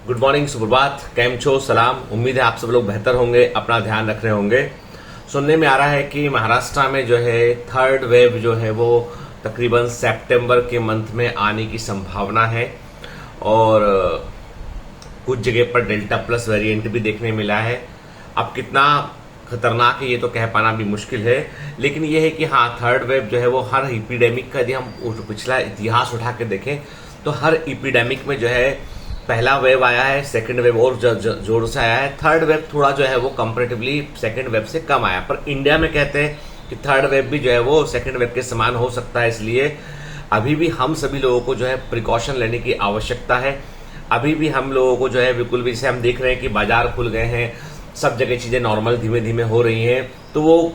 Good morning, सुप्रभात, cam छो, सलाम। उम्मीद है आप सब लोग बेहतर होंगे, अपना ध्यान रख रहे होंगे। सुनने में आ रहा है कि महाराष्ट्र में जो है थर्ड वेव जो है वो तकरीबन सितंबर के मंथ में आने की संभावना है और कुछ जगह पर डेल्टा प्लस वेरिएंट भी देखने मिला है। अब कितना खतरनाक है ये तो कह पाना भी मुश्किल है, लेकिन ये है कि हाँ, थर्ड वेव जो है वो हर एपिडेमिक का, यदि हम पिछला इतिहास उठा के देखें तो हर एपिडेमिक में जो है पहला वेव आया है, सेकंड वेव और जोर से आया है, थर्ड वेव थोड़ा जो है वो कंपैरेटिवली सेकंड वेव से कम आया। पर इंडिया में कहते हैं कि थर्ड वेव भी जो है वो सेकंड वेव के समान हो सकता है, इसलिए अभी भी हम सभी लोगों को जो है प्रिकॉशन लेने की आवश्यकता है। अभी भी हम लोगों को जो है बिल्कुल भी, जैसे हम देख रहे हैं कि बाजार खुल गए हैं, सब जगह चीजें नॉर्मल धीमे धीमे हो रही हैं, तो वो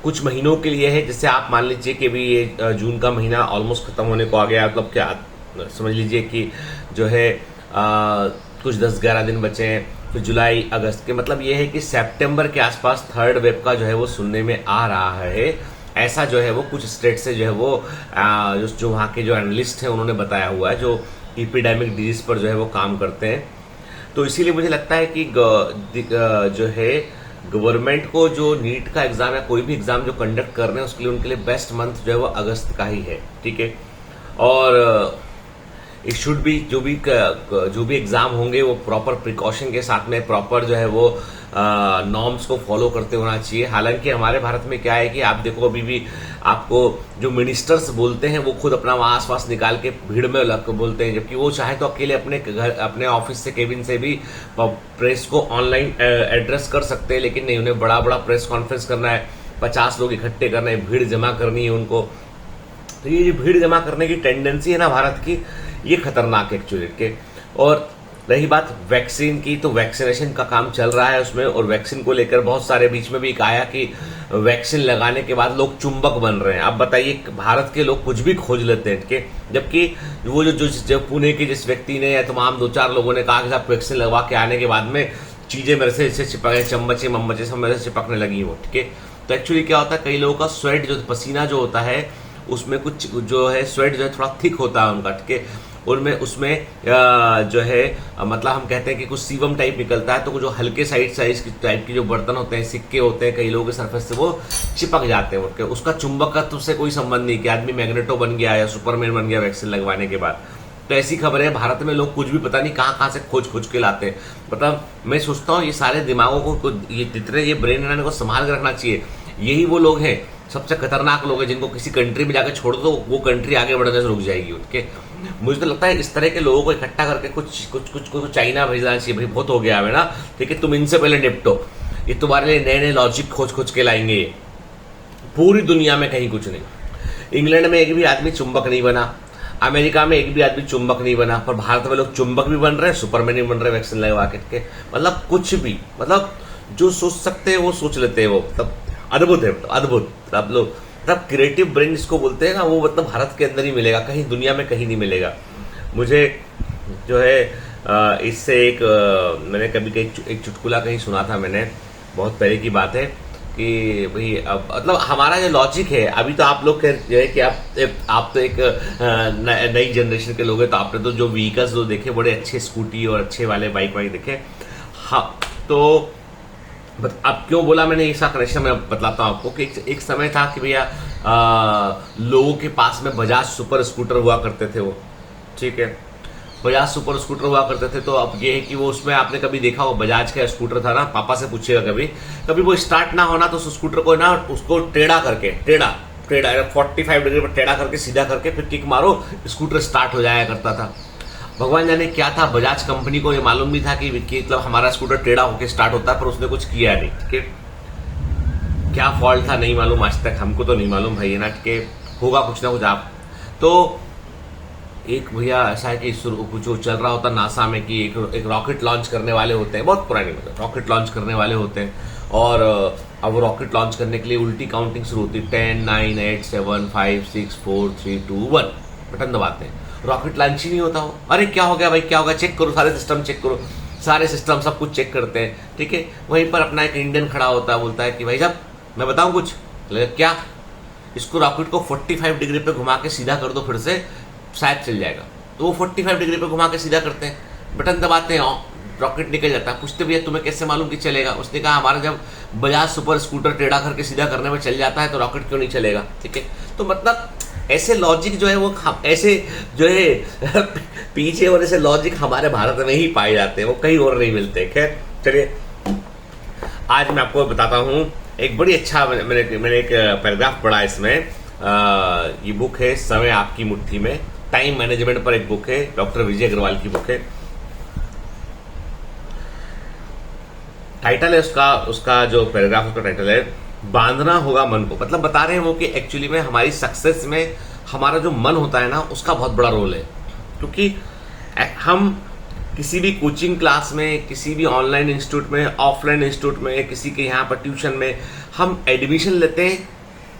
कुछ महीनों के लिए है। जैसे आप मान लीजिए कि अभी ये जून का महीना ऑलमोस्ट खत्म होने को आ गया, मतलब क्या समझ लीजिए कि जो है कुछ 10-11 दिन बचे हैं, फिर जुलाई अगस्त के, मतलब ये है कि सितंबर के आसपास थर्ड वेव का जो है वो सुनने में आ रहा है। ऐसा जो है वो कुछ स्टेट से जो है वो जो वहाँ के जो एनालिस्ट हैं उन्होंने बताया हुआ है, जो एपिडेमिक डिजीज पर जो है वो काम करते हैं। तो इसीलिए मुझे लगता है कि जो है गवर्नमेंट को जो नीट का एग्जाम या कोई भी एग्जाम जो कंडक्ट कर रहे हैं उसके लिए उनके लिए बेस्ट मंथ जो है वो अगस्त का ही है, ठीक है। और इट शुड बी जो भी एग्जाम होंगे वो प्रॉपर प्रिकॉशन के साथ में, प्रॉपर जो है वो नॉर्म्स को फॉलो करते होना चाहिए। हालांकि हमारे भारत में क्या है कि आप देखो, अभी भी आपको जो मिनिस्टर्स बोलते हैं वो खुद अपना वहां आसपास निकाल के भीड़ में लग बोलते हैं, जबकि वो चाहे तो अकेले अपने घर, अपने ऑफिस से, केबिन से भी प्रेस को ऑनलाइन एड्रेस कर सकते हैं, लेकिन नहीं, उन्हें बड़ा बड़ा प्रेस कॉन्फ्रेंस करना है, 50 लोग इकट्ठे करना है, भीड़ जमा करनी है उनको। तो ये जो भीड़ जमा करने की टेंडेंसी है ना भारत की, ये खतरनाक है एक्चुअली के। और रही बात वैक्सीन की, तो वैक्सीनेशन का काम चल रहा है उसमें, और वैक्सीन को लेकर बहुत सारे बीच में भी आया कि वैक्सीन लगाने के बाद लोग चुंबक बन रहे हैं। अब बताइए, भारत के लोग कुछ भी खोज लेते हैं के, जबकि वो जो पुणे के जिस व्यक्ति ने या तमाम 2-4 लोगों ने कहा कि साहब वैक्सीन लगवा के आने के बाद में चीजें मेरे से इससे चिपक, चम्मचे मम्मचे सब मेरे से चिपकने लगी वो, ठीक है। तो एक्चुअली क्या होता है, कई लोगों का स्वेट जो पसीना जो होता है उसमें कुछ जो है स्वेट जो है थोड़ा थिक होता है उनका, ठीक है। उसमें जो है मतलब हम कहते हैं कि कुछ सीवम टाइप निकलता है, तो जो हल्के साइज की टाइप के जो बर्तन होते हैं, सिक्के होते हैं, कई लोगों के सरफेस से वो चिपक जाते हैं उनके। उसका चुंबक का उससे कोई संबंध नहीं कि आदमी मैग्नेटो बन गया या सुपरमैन बन गया वैक्सीन लगवाने के बाद। तो ऐसी खबर है, भारत में लोग कुछ भी पता नहीं कहाँ से खोज के लाते हैं। मतलब मैं सोचता हूँ ये सारे दिमागों को, ये जितने ये ब्रेन को संभाल कर रखना चाहिए। यही वो लोग हैं, सबसे खतरनाक लोग हैं, जिनको किसी कंट्री में जाकर छोड़ दो वो कंट्री आगे बढ़ने से रुक जाएगी उनके। मुझे तो लगता है इस तरह के लोगों को इकट्ठा करके कुछ चाइना भेजना चाहिए। भाई बहुत हो गया है ना, ठीक है, तुम इनसे पहले निपटो, ये तुम्हारे लिए नए नए लॉजिक खोज के लाएंगे। ये पूरी दुनिया में कहीं कुछ नहीं। इंग्लैंड में एक भी आदमी चुंबक नहीं बना, अमेरिका में एक भी आदमी चुंबक नहीं बना, पर भारत में लोग चुंबक भी बन रहे हैं, सुपरमैन भी बन रहे हैं वैक्सीन लगवा के। मतलब कुछ भी, मतलब जो सोच सकते हैं वो सोच लेते हैं वो, तब अद्भुत है, अद्भुत। आप लोग तब क्रिएटिव ब्रेन जिसको बोलते हैं ना, वो मतलब भारत के अंदर ही मिलेगा, कहीं दुनिया में कहीं नहीं मिलेगा। मुझे जो है इससे मैंने कभी एक चुटकुला कहीं सुना था मैंने, बहुत पहले की बात है, कि भाई अब मतलब हमारा जो लॉजिक है, अभी तो आप लोग जो है कि आप तो एक नई जनरेशन के लोग हैं, तो आपने तो जो व्हीकल्स जो देखे, बड़े अच्छे स्कूटी और अच्छे वाले बाइक देखे। हाँ, तो अब क्यों बोला मैंने ऐसा कनेक्शन, मैं बतलाता हूं आपको कि एक समय था कि भैया लोगों के पास में बजाज सुपर स्कूटर हुआ करते थे वो, ठीक है, बजाज सुपर स्कूटर हुआ करते थे। तो अब ये है कि वो उसमें आपने कभी देखा हो, बजाज का स्कूटर था ना, पापा से पूछिएगा कभी वो स्टार्ट ना होना तो उस स्कूटर को ना उसको टेढ़ा 45 डिग्री पर टेढ़ा करके सीधा करके फिर किक मारो, स्कूटर स्टार्ट हो जाया करता था। भगवान जाने क्या था, बजाज कंपनी को ये मालूम भी था कि मतलब हमारा स्कूटर टेढ़ा होकर स्टार्ट होता है, पर उसने कुछ किया नहीं, ठीक है। क्या फॉल्ट था नहीं मालूम, आज तक हमको तो नहीं मालूम भाई, ना कि होगा कुछ ना कुछ। आप तो एक भैया ऐसा है कि जो चल रहा होता नासा में कि एक रॉकेट लॉन्च करने वाले होते हैं, बहुत पुराने मतलब रॉकेट लॉन्च करने वाले होते हैं, और अब रॉकेट लॉन्च करने के लिए उल्टी काउंटिंग शुरू होती है, 10 9 8 7 5 6 4 3 2 1, बटन दबाते हैं, रॉकेट लॉन्च ही नहीं होता हो। अरे क्या हो गया भाई, क्या होगा, चेक करो, सारे सिस्टम चेक करो, सारे सिस्टम सब कुछ चेक करते हैं, ठीक है। वहीं पर अपना एक इंडियन खड़ा होता है, बोलता है कि भाई साहब मैं बताऊं कुछ, क्या, इसको रॉकेट को 45 डिग्री पे घुमा के सीधा कर दो, फिर से शायद चल जाएगा। तो वो 45 डिग्री पे घुमा के सीधा करते हैं, बटन दबाते हैं, रॉकेट निकल जाता है। पूछते भैया तुम्हें कैसे मालूम कि चलेगा? उसने कहा हमारा जब बजाज सुपर स्कूटर टेढ़ा करके सीधा करने में चल जाता है तो रॉकेट क्यों नहीं चलेगा? ठीक है, तो मतलब ऐसे लॉजिक जो है वो ऐसे जो है पीछे और ऐसे लॉजिक हमारे भारत में ही पाए जाते हैं, वो कहीं और नहीं मिलते। खैर चलिए, आज मैं आपको बताता हूँ एक बड़ी अच्छा, मैंने एक पैराग्राफ पढ़ा इसमें। ये बुक है समय आपकी मुट्ठी में, टाइम मैनेजमेंट पर एक बुक है, डॉक्टर विजय अग्रवाल की बुक है। टाइटल है उसका जो पैराग्राफ उसका टाइटल है बांधना होगा मन को। मतलब बता रहे हैं वो कि एक्चुअली में हमारी सक्सेस में हमारा जो मन होता है ना, उसका बहुत बड़ा रोल है। क्योंकि हम किसी भी कोचिंग क्लास में, किसी भी ऑनलाइन इंस्टीट्यूट में, ऑफलाइन इंस्टीट्यूट में, किसी के यहाँ पर ट्यूशन में हम एडमिशन लेते हैं,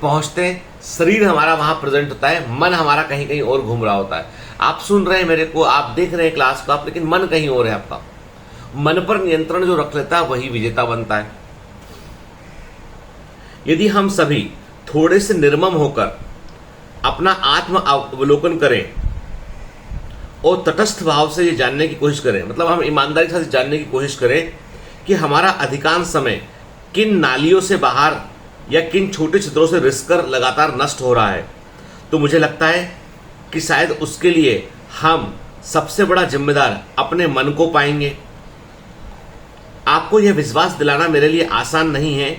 पहुंचते हैं, शरीर हमारा वहां प्रेजेंट होता है, मन हमारा कहीं कहीं और घूम रहा होता है। आप सुन रहे हैं मेरे को, आप देख रहे हैं क्लास को आप, लेकिन मन कहीं और है आपका। मन पर नियंत्रण जो रख लेता है वही विजेता बनता है। यदि हम सभी थोड़े से निर्मम होकर अपना आत्म अवलोकन करें और तटस्थ भाव से ये जानने की कोशिश करें, मतलब हम ईमानदारी के साथ जानने की कोशिश करें कि हमारा अधिकांश समय किन नालियों से बाहर या किन छोटे छिद्रों से रिसकर लगातार नष्ट हो रहा है, तो मुझे लगता है कि शायद उसके लिए हम सबसे बड़ा जिम्मेदार अपने मन को पाएंगे। आपको यह विश्वास दिलाना मेरे लिए आसान नहीं है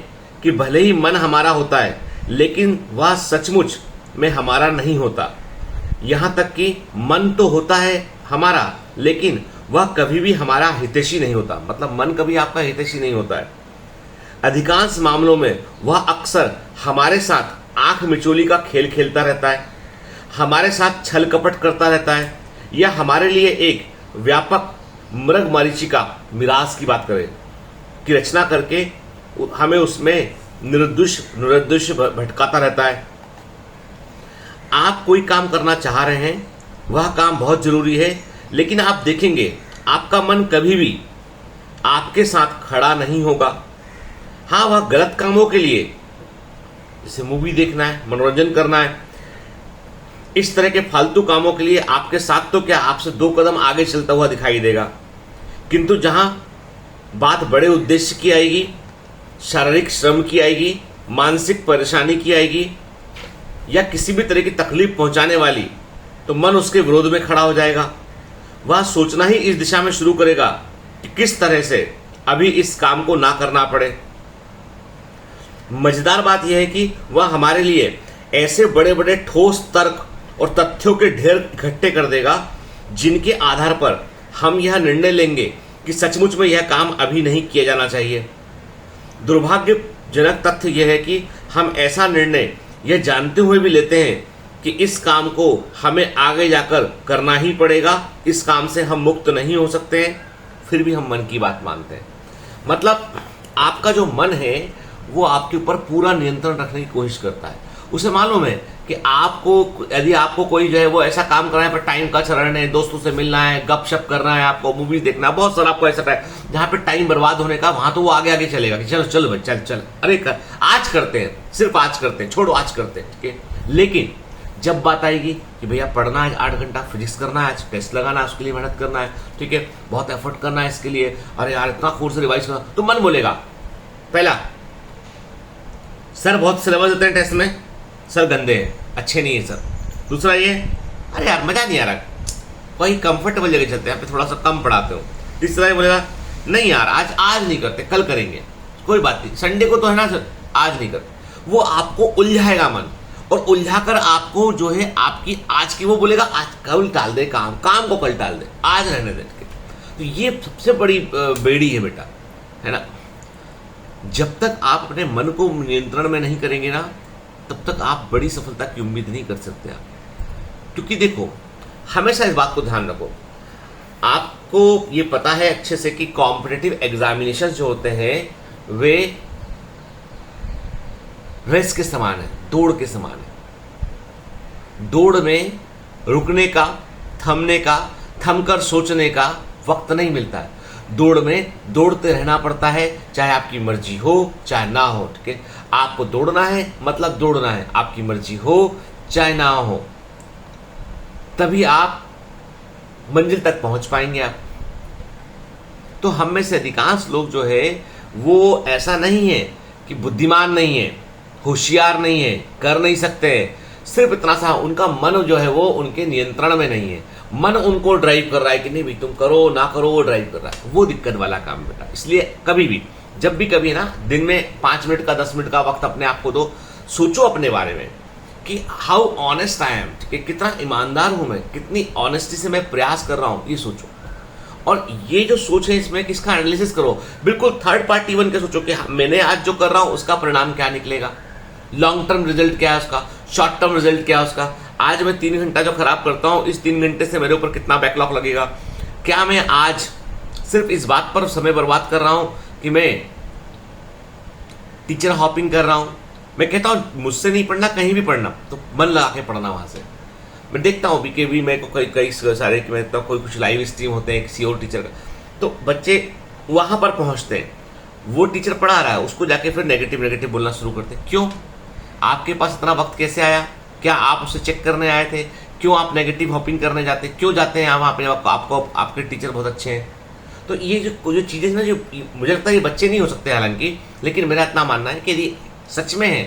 कि भले ही मन हमारा होता है, लेकिन वह सचमुच में हमारा नहीं होता। यहां तक कि मन तो होता है हमारा, लेकिन वह कभी भी हमारा हितैषी नहीं होता। मतलब मन कभी आपका हितैषी नहीं होता है। अधिकांश मामलों में वह अक्सर हमारे साथ आंख मिचोली का खेल खेलता रहता है, हमारे साथ छल कपट करता रहता है, या हमारे लिए एक व्यापक मृग मरीचिका मिराज की बात करें की रचना करके हमें उसमें निरुद्देश भटकाता रहता है। आप कोई काम करना चाह रहे हैं, वह काम बहुत जरूरी है, लेकिन आप देखेंगे आपका मन कभी भी आपके साथ खड़ा नहीं होगा। हाँ, वह गलत कामों के लिए, जैसे मूवी देखना है, मनोरंजन करना है, इस तरह के फालतू कामों के लिए आपके साथ तो क्या, आपसे 2 कदम आगे चलता हुआ दिखाई देगा। किंतु जहां बात बड़े उद्देश्य की आएगी, शारीरिक श्रम की आएगी, मानसिक परेशानी की आएगी, या किसी भी तरह की तकलीफ पहुंचाने वाली, तो मन उसके विरोध में खड़ा हो जाएगा। वह सोचना ही इस दिशा में शुरू करेगा कि किस तरह से अभी इस काम को ना करना पड़े। मजेदार बात यह है कि वह हमारे लिए ऐसे बड़े बड़े ठोस तर्क और तथ्यों के ढेर इकट्ठे कर देगा, जिनके आधार पर हम यह निर्णय लेंगे कि सचमुच में यह काम अभी नहीं किया जाना चाहिए। दुर्भाग्यजनक तथ्य यह है कि हम ऐसा निर्णय यह जानते हुए भी लेते हैं कि इस काम को हमें आगे जाकर करना ही पड़ेगा, इस काम से हम मुक्त नहीं हो सकते हैं, फिर भी हम मन की बात मानते हैं। मतलब आपका जो मन है वो आपके ऊपर पूरा नियंत्रण रखने की कोशिश करता है। उसे मालूम है कि आपको, यदि आपको कोई जो है वो ऐसा काम करना है पर टाइम का चरण है, दोस्तों से मिलना है, गपशप करना है, आपको मूवी देखना, बहुत सारा आपको ऐसा टाइम जहां पे टाइम बर्बाद होने का, वहां तो वो आगे आगे चलेगा कि चलो चलो भाई चल चल, अरे आज करते हैं, सिर्फ आज करते हैं, छोड़ो आज करते हैं, ठीक है। लेकिन जब बात आएगी कि भैया पढ़ना है 8 घंटा, फिजिक्स करना है, आज टेस्ट लगाना है, उसके लिए मेहनत करना है, ठीक है, बहुत एफर्ट करना है इसके लिए, अरे यार इतना कोर्स रिवाइज करना, तो मन बोलेगा पहला, सर बहुत सिलेबस देते हैं टेस्ट में, सर गंदे हैं, अच्छे नहीं है सर। दूसरा ये, अरे यार मजा नहीं आ रहा, कोई कंफर्टेबल जगह चलते हैं, यहाँ पे थोड़ा सा कम पढ़ाते हो। तीसरा ये बोलेगा नहीं यार आज नहीं करते, कल करेंगे, कोई बात नहीं, संडे को तो है ना सर, आज नहीं करते। वो आपको उलझाएगा मन, और उलझाकर आपको जो है आपकी आज की, वो बोलेगा आज कल टाल दे, काम को कल टाल दे, आज रहने दे। तो ये सबसे बड़ी बेड़ी है बेटा, है ना। जब तक आप अपने मन को नियंत्रण में नहीं करेंगे ना, तब तक आप बड़ी सफलता की उम्मीद नहीं कर सकते आप। क्योंकि देखो, हमेशा इस बात को ध्यान रखो, आपको ये पता है अच्छे से कि कॉम्पिटिटिव एग्जामिनेशन जो होते हैं वे रेस के समान है, दौड़ के समान है। दौड़ में रुकने का, थमने का, थमकर सोचने का वक्त नहीं मिलता है। दौड़ में दौड़ते रहना पड़ता है, चाहे आपकी मर्जी हो चाहे ना हो, ठीक है। आपको दौड़ना है मतलब दौड़ना है, आपकी मर्जी हो चाहे ना हो, तभी आप मंजिल तक पहुंच पाएंगे आप। तो हम में से अधिकांश लोग जो है वो ऐसा नहीं है कि बुद्धिमान नहीं है, होशियार नहीं है, कर नहीं सकते हैं, सिर्फ इतना सा उनका मन जो है वो उनके नियंत्रण में नहीं है। मन उनको ड्राइव कर रहा है कि नहीं भाई तुम करो ना करो, वो ड्राइव कर रहा है, वो दिक्कत वाला काम बेटा। इसलिए कभी भी जब भी कभी ना दिन में 5 मिनट का 10 मिनट का वक्त अपने आप को दो, सोचो अपने बारे में कि हाउ ऑनेस्ट आई एम, कितना ईमानदार हूं मैं, कितनी ऑनेस्टी से मैं प्रयास कर रहा हूं, ये सोचो। और ये जो सोच है इसमें किसका एनालिसिस करो, बिल्कुल थर्ड पार्टी बन के सोचो कि मैंने आज जो कर रहा हूं उसका परिणाम क्या निकलेगा, लॉन्ग टर्म रिजल्ट क्या है उसका, शॉर्ट टर्म रिजल्ट क्या है उसका। आज मैं 3 घंटा जो खराब करता हूं, इस 3 घंटे से मेरे ऊपर कितना बैकलॉग लगेगा। क्या मैं आज सिर्फ इस बात पर समय बर्बाद कर रहा हूं कि मैं टीचर हॉपिंग कर रहा हूं। मैं कहता हूं मुझसे नहीं पढ़ना, कहीं भी पढ़ना तो मन लगा के पढ़ना। वहां से मैं देखता हूं बीकेवी में कई सारे कि मैं कोई कुछ लाइव स्ट्रीम होते हैं किसी और टीचर का, तो बच्चे वहां पर पहुंचते हैं, वो टीचर पढ़ा रहा है, उसको जाके फिर नेगेटिव बोलना शुरू करते हैं। क्यों? आपके पास इतना वक्त कैसे आया? क्या आप उसे चेक करने आए थे? क्यों आप नेगेटिव हॉपिंग करने जाते हैं? क्यों जाते हैं वहां पे? आपको आपके टीचर बहुत अच्छे हैं। तो ये जो चीजें ना, जो मुझे लगता है ये बच्चे नहीं हो सकते हालांकि, लेकिन मेरा इतना मानना है कि यदि सच में है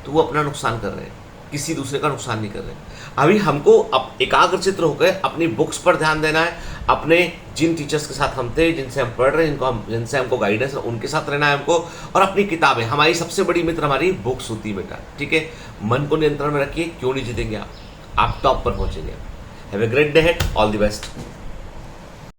तो वो अपना नुकसान कर रहे हैं, किसी दूसरे का नुकसान नहीं कर रहे हैं। अभी हमको अब एकाग्रचित्त होकर अपनी बुक्स पर ध्यान देना है, अपने जिन टीचर्स के साथ हम थे, जिनसे हम पढ़ रहे हैं, जिनसे हमको गाइडेंस है, उनके साथ रहना है हमको। और अपनी किताबें, हमारी सबसे बड़ी मित्र हमारी बुक्स होती है बेटा, ठीक है। मन को नियंत्रण में रखिए, क्यों नहीं जीतेंगे आप टॉप पर पहुंचेंगे। Have a great day head, all the best.